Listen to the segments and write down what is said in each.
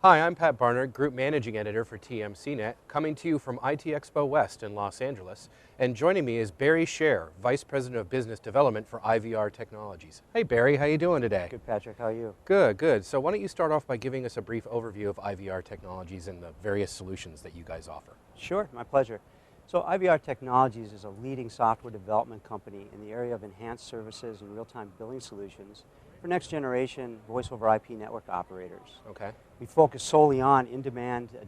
Hi, I'm Pat Barnard, Group Managing Editor for TMCnet, coming to you from IT Expo West in Los Angeles. And joining me is Barry Sher, Vice President of Business Development for IVR Technologies. Hey Barry, how you doing today? Good, Patrick. How are you? Good, good. So why don't you start off by giving us a brief overview of IVR Technologies and the various solutions that you guys offer? Sure, my pleasure. So IVR Technologies is a leading software development company in the area of enhanced services and real-time billing solutions for next-generation voice-over IP network operators. Okay. We focus solely on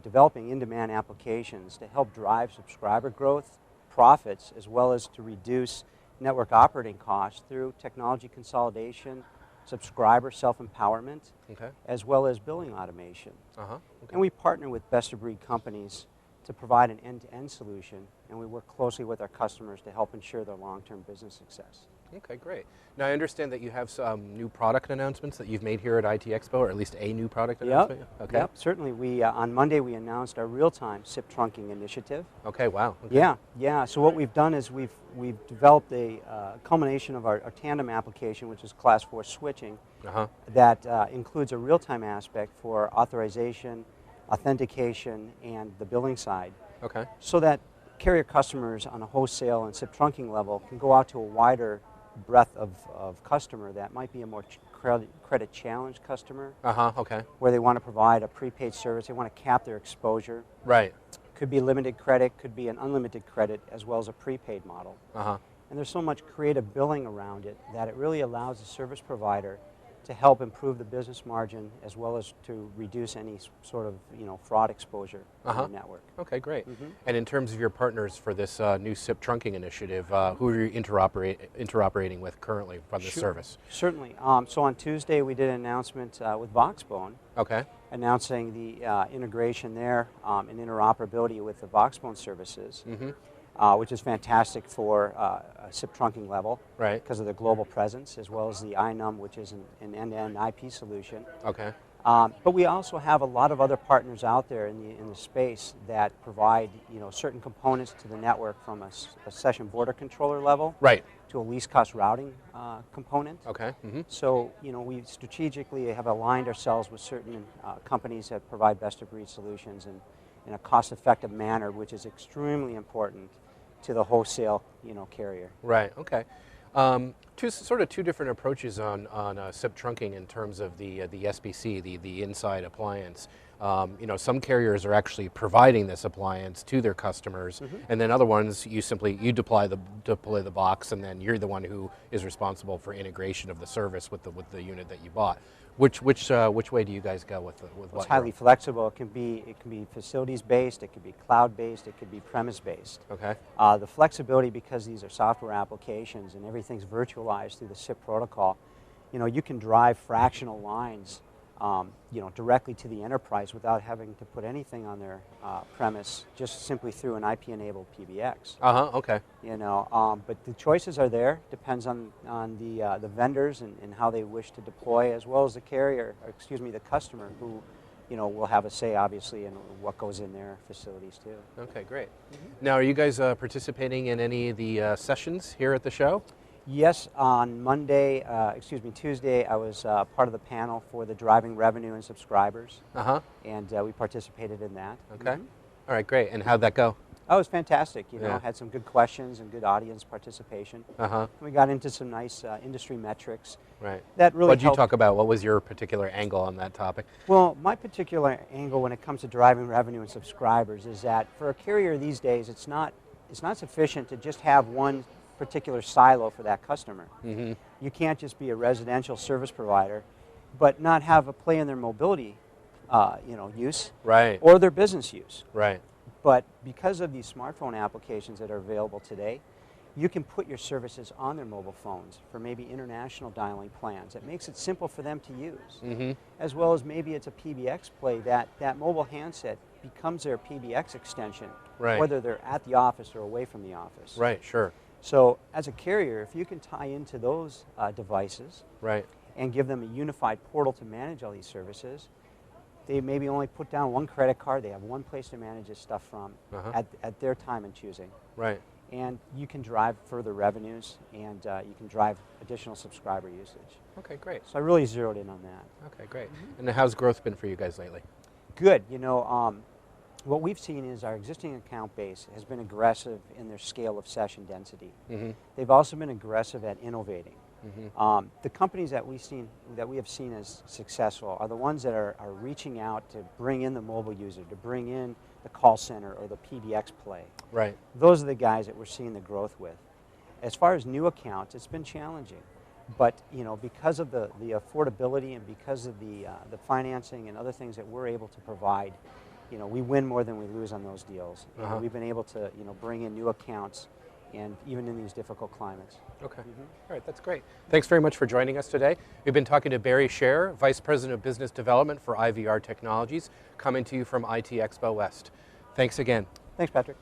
developing in-demand applications to help drive subscriber growth, profits, as well as to reduce network operating costs through technology consolidation, subscriber self-empowerment, Okay. as well as billing automation. Okay. And we partner with best-of-breed companies to provide an end-to-end solution, and we work closely with our customers to help ensure their long-term business success. Okay, great. Now I understand that you have some new product announcements that you've made here at IT Expo, or at least a new product announcement. Okay. Yep, certainly. On Monday we announced our real-time SIP trunking initiative. Okay, wow. Okay. Yeah. So what we've done is we've developed a culmination of our tandem application, which is Class 4 switching, that includes a real-time aspect for authorization, authentication, and the billing side. Okay. So that carrier customers on a wholesale and SIP trunking level can go out to a wider breadth of customer that might be a more credit challenged customer. Okay. Where they want to provide a prepaid service, they want to cap their exposure. Right. Could be limited credit, could be an unlimited credit, as well as a prepaid model. And there's so much creative billing around it that it really allows the service provider to help improve the business margin as well as to reduce any sort of fraud exposure in the network. Okay, great. And in terms of your partners for this new SIP trunking initiative, who are you interoperating with currently from this service? Certainly. So on Tuesday we did an announcement with Voxbone. Okay. Announcing the integration there and interoperability with the Voxbone services. Which is fantastic for a SIP trunking level, right? Because of the global presence, as well as the iNum, which is an end-to-end IP solution. Okay. But we also have a lot of other partners out there in the space that provide certain components to the network from a session border controller level, right, to a least cost routing component. Okay. So we strategically have aligned ourselves with certain companies that provide best-of-breed solutions in a cost-effective manner, which is extremely important to the wholesale, carrier. Right. Okay. Two different approaches on SIP trunking in terms of the SBC, the inside appliance. Some carriers are actually providing this appliance to their customers, and then other ones you deploy the box, and then you're the one who is responsible for integration of the service with the unit that you bought. Which way do you guys go with what? It's highly flexible. It can be facilities based. It could be cloud based. It could be premise based. Okay. The flexibility, because these are software applications and everything's virtualized through the SIP protocol. You can drive fractional lines, directly to the enterprise without having to put anything on their premise, just simply through an IP-enabled PBX. Okay. But the choices are there. Depends on the vendors and how they wish to deploy, as well as the the customer, who will have a say, obviously, in what goes in their facilities too. Okay, great. Now, are you guys participating in any of the sessions here at the show? Yes, on Tuesday, I was part of the panel for the driving revenue and subscribers. And we participated in that. Okay. All right, great. And how'd that go? Oh, it was fantastic. Had some good questions and good audience participation. And we got into some nice industry metrics. Right. That really What did you talk about? What was your particular angle on that topic? Well, my particular angle when it comes to driving revenue and subscribers is that for a carrier these days, it's not sufficient to just have one particular silo for that customer. You can't just be a residential service provider, but not have a play in their mobility, use, right, or their business use, right. But because of these smartphone applications that are available today, you can put your services on their mobile phones for maybe international dialing plans. It makes it simple for them to use, as well as maybe it's a PBX play that mobile handset becomes their PBX extension, right, whether they're at the office or away from the office. Right, sure. So as a carrier, if you can tie into those devices, right, and give them a unified portal to manage all these services, they maybe only put down one credit card. They have one place to manage this stuff from at their time and choosing. Right. And you can drive further revenues, and you can drive additional subscriber usage. Okay, great. So I really zeroed in on that. Okay, great. And how's growth been for you guys lately? Good. You know, what we've seen is our existing account base has been aggressive in their scale of session density. They've also been aggressive at innovating. The companies that we have seen as successful are the ones that are reaching out to bring in the mobile user, to bring in the call center or the PBX play. Right. Those are the guys that we're seeing the growth with. As far as new accounts, it's been challenging, but you know, because of the affordability and because of the financing and other things that we're able to provide, you know, we win more than we lose on those deals. And we've been able to, you know, bring in new accounts, and even in these difficult climates. Okay. All right, that's great. Thanks very much for joining us today. We've been talking to Barry Sher, Vice President of Business Development for IVR Technologies, coming to you from IT Expo West. Thanks again. Thanks, Patrick.